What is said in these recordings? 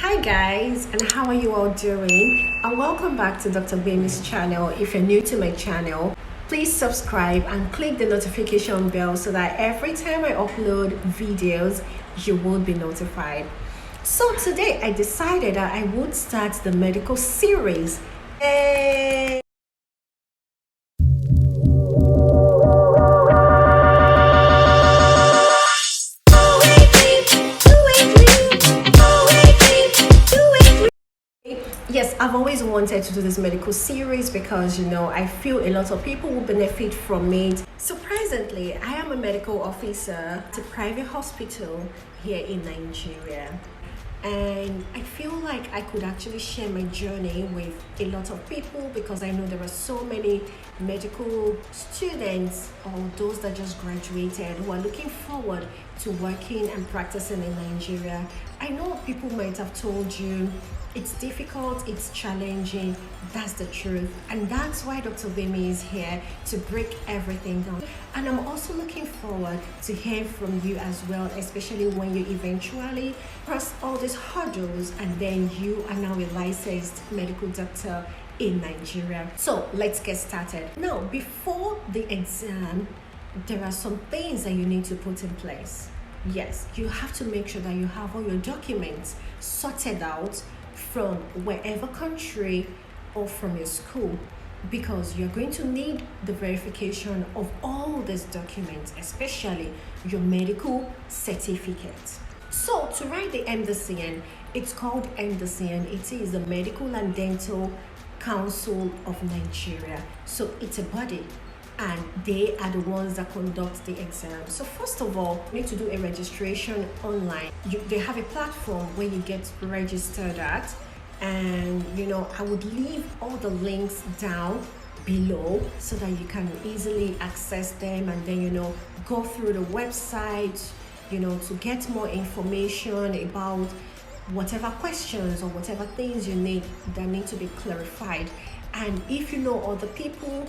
Hi guys, and how are you all doing? And welcome back to Dr. Bemmy's channel. If you're new to my channel, please subscribe and click the notification bell so that every time I upload videos, you will be notified. So today I decided that I would start the medical series. Yay! Yes, I've always wanted to do this medical series because I feel a lot of people will benefit from it. So presently, I am a medical officer at a private hospital here in Nigeria. And I feel like I could actually share my journey with a lot of people because I know there are so many medical students or those that just graduated who are looking forward to working and practicing in Nigeria. I know people might have told you it's difficult, it's challenging. That's the truth, and that's why Dr. Bemmy is here to break everything down. And I'm also looking forward to hear from you as well, especially when you eventually cross all these hurdles and then you are now a licensed medical doctor in Nigeria. So let's get started. Now, before the exam, there are some things that you need to put in place. Yes, you have to make sure that you have all your documents sorted out from wherever country or from your school, because you're going to need the verification of all these documents, especially your medical certificate. So to write the MDCN, it's called MDCN. It is the Medical and Dental Council of Nigeria. So it's a body and they are the ones that conduct the exam. So first of all, you need to do a registration online. They have a platform where you get registered at, and I would leave all the links down below so that you can easily access them, and then go through the website to get more information about whatever questions or whatever things you need that need to be clarified. And if you know other people,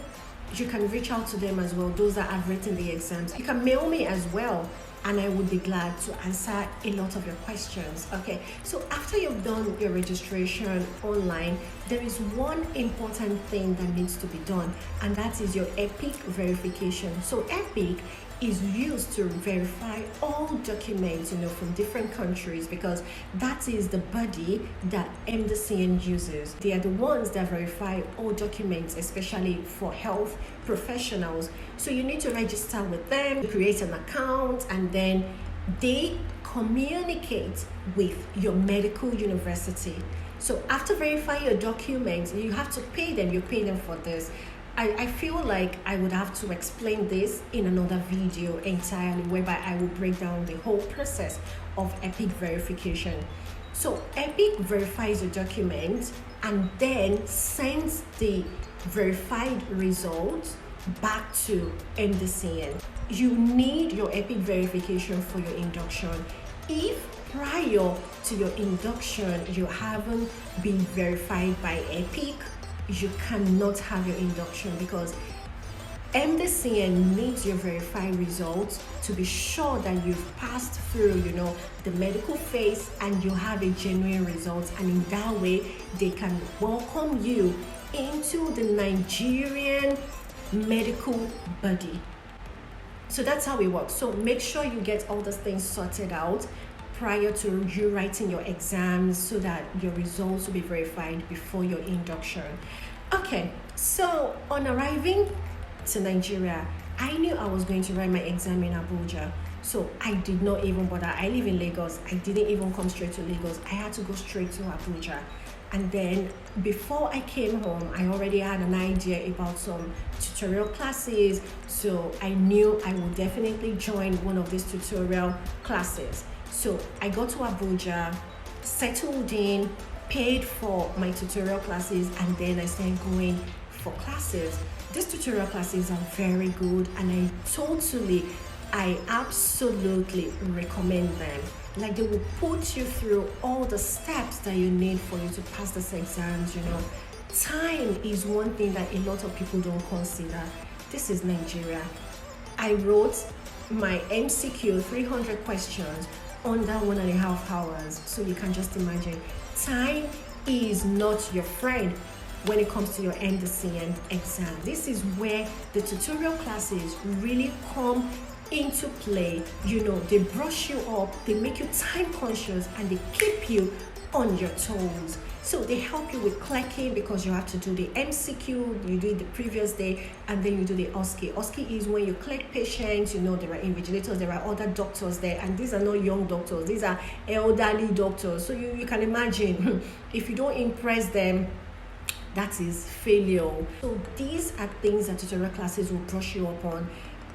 you can reach out to them as well, those that have written the exams. You can mail me as well, and I would be glad to answer a lot of your questions. Okay, so after you've done your registration online, there is one important thing that needs to be done, and that is your EPIC verification. So EPIC is used to verify all documents from different countries, because that is the body that MDCN uses. They are the ones that verify all documents, especially for health professionals. So you need to register with them, create an account, and then they communicate with your medical university. So after verifying your documents, you have to pay them. You pay them for this. I feel like I would have to explain this in another video entirely, whereby I will break down the whole process of EPIC verification. So EPIC verifies the document and then sends the verified results back to MDCN. You need your EPIC verification for your induction. If prior to your induction you haven't been verified by EPIC, you cannot have your induction, because MDCN needs your verified results to be sure that you've passed through the medical phase and you have a genuine result, and in that way they can welcome you into the Nigerian medical body. So that's how it works. So make sure you get all those things sorted out prior to you writing your exams, so that your results will be verified before your induction. Okay, so on arriving to Nigeria, I knew I was going to write my exam in Abuja. So I did not even bother. I live in Lagos. I didn't even come straight to Lagos. I had to go straight to Abuja. And then before I came home, I already had an idea about some tutorial classes. So I knew I would definitely join one of these tutorial classes. So I got to Abuja, settled in, paid for my tutorial classes, and then I started going for classes. These tutorial classes are very good, and I absolutely recommend them. Like, they will put you through all the steps that you need for you to pass these exams. Time is one thing that a lot of people don't consider. This is Nigeria. I wrote my MCQ 300 questions under 1.5 hours. So you can just imagine, time is not your friend when it comes to your MDCN exam. This is where the tutorial classes really come into play. They brush you up, they make you time conscious, and they keep you on your toes. So they help you with clerking because you have to do the MCQ, you do it the previous day, and then you do the OSCE. OSCE is when you clerk patients, there are invigilators, there are other doctors there, and these are not young doctors, these are elderly doctors. So you can imagine, if you don't impress them, that is failure. So these are things that tutorial classes will brush you up on.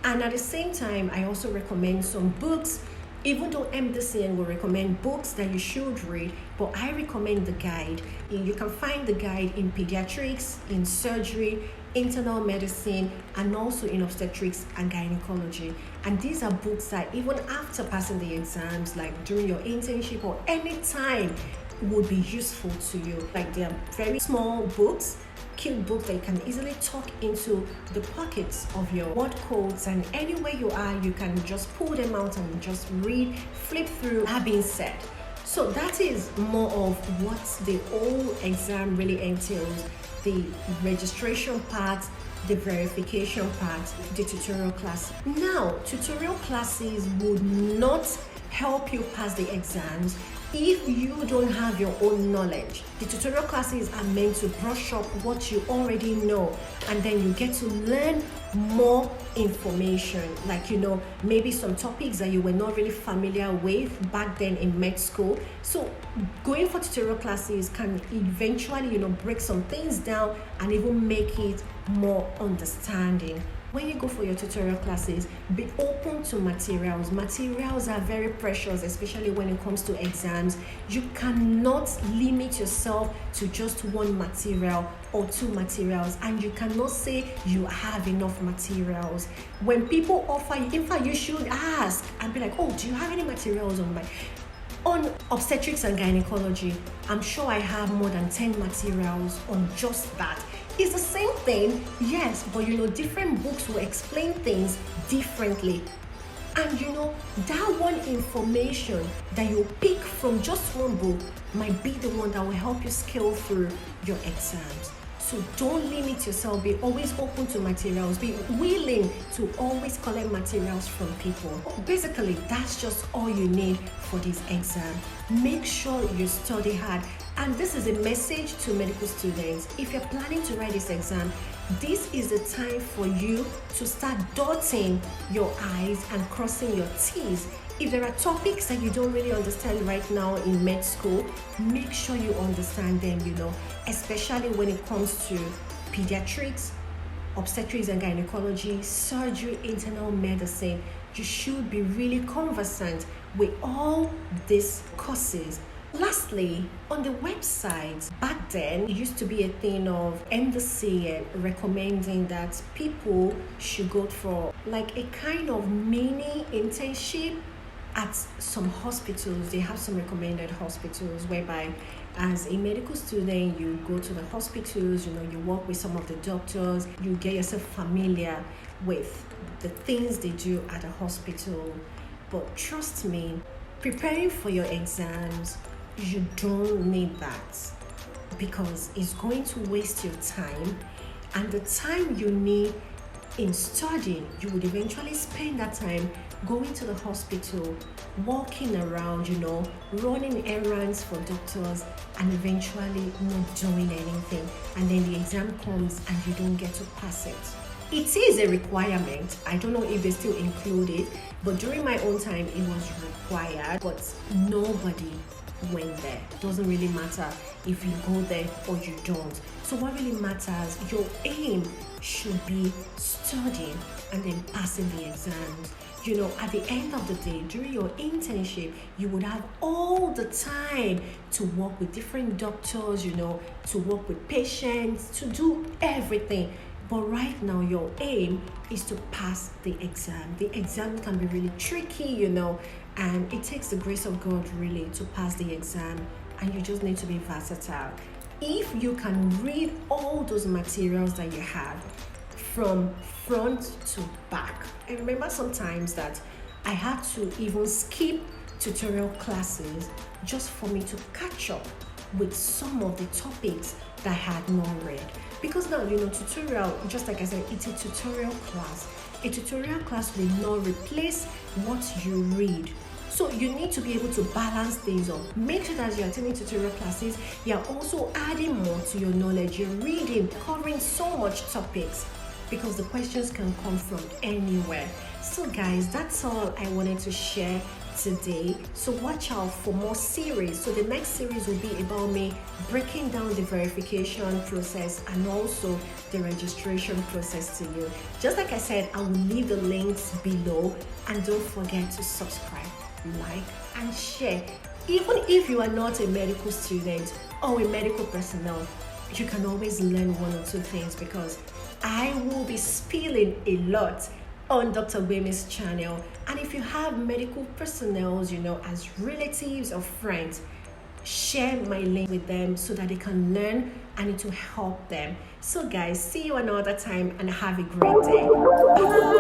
And at the same time, I also recommend some books. Even though MDCN will recommend books that you should read, but I recommend the guide. You can find the guide in pediatrics, in surgery, internal medicine, and also in obstetrics and gynecology. And these are books that even after passing the exams, like during your internship or any time, would be useful to you. Like, they are very small books, cute books that you can easily tuck into the pockets of your word codes, and anywhere you are, you can just pull them out and just read, flip through. That being said, so that is more of what the whole exam really entails: the registration part, the verification part, the tutorial class. Now, tutorial classes would not help you pass the exams if you don't have your own knowledge. The tutorial classes are meant to brush up what you already know, and then you get to learn more information, like maybe some topics that you were not really familiar with back then in med school. So going for tutorial classes can eventually break some things down and even make it more understanding. When you go for your tutorial classes, be open to materials. Materials are very precious, especially when it comes to exams. You cannot limit yourself to just one material or two materials, and you cannot say you have enough materials. When people offer you, in fact, you should ask and be like, oh, do you have any materials on obstetrics and gynecology? I'm sure I have more than 10 materials on just that. It's the same thing, yes, but different books will explain things differently. And that one information that you pick from just one book might be the one that will help you scale through your exams. So don't limit yourself. Be always open to materials. Be willing to always collect materials from people. Basically, that's just all you need for this exam. Make sure you study hard. And this is a message to medical students. If you're planning to write this exam, this is the time for you to start dotting your I's and crossing your T's. If there are topics that you don't really understand right now in med school, make sure you understand them, especially when it comes to pediatrics, obstetrics and gynecology, surgery, internal medicine. You should be really conversant with all these courses. Lastly, on the website, back then, it used to be a thing of MDCN recommending that people should go for like a kind of mini internship at some hospitals. They have some recommended hospitals whereby as a medical student, you go to the hospitals, you work with some of the doctors, you get yourself familiar with the things they do at a hospital. But trust me, preparing for your exams, you don't need that, because it's going to waste your time, and the time you need in studying, you would eventually spend that time going to the hospital, walking around, running errands for doctors, and eventually not doing anything. And then the exam comes and you don't get to pass it. It is a requirement. I don't know if they still include it, but during my own time, it was required, but nobody went there. It doesn't really matter if you go there or you don't. So what really matters, your aim should be studying and then passing the exams. At the end of the day, during your internship, you would have all the time to work with different doctors, to work with patients, to do everything. But right now, your aim is to pass the exam. The exam can be really tricky, and it takes the grace of God really to pass the exam, and you just need to be versatile. If you can read all those materials that you have from front to back. I remember sometimes that I had to even skip tutorial classes just for me to catch up with some of the topics that I had not read. Because now, tutorial, just like I said, it's a tutorial class. A tutorial class will not replace what you read. So you need to be able to balance things up. Make sure that you're attending tutorial classes, you're also adding more to your knowledge. You're reading, covering so much topics, because the questions can come from anywhere. So guys, that's all I wanted to share today. So watch out for more series. So the next series will be about me breaking down the verification process and also the registration process to you. Just like I said, I will leave the links below, and don't forget to subscribe, like and share. Even if you are not a medical student or a medical personnel, you can always learn one or two things, because I will be spilling a lot on Dr. Gbemmy's channel. And if you have medical personnel, as relatives or friends, share my link with them so that they can learn and it will help them. So guys, see you another time and have a great day. Bye.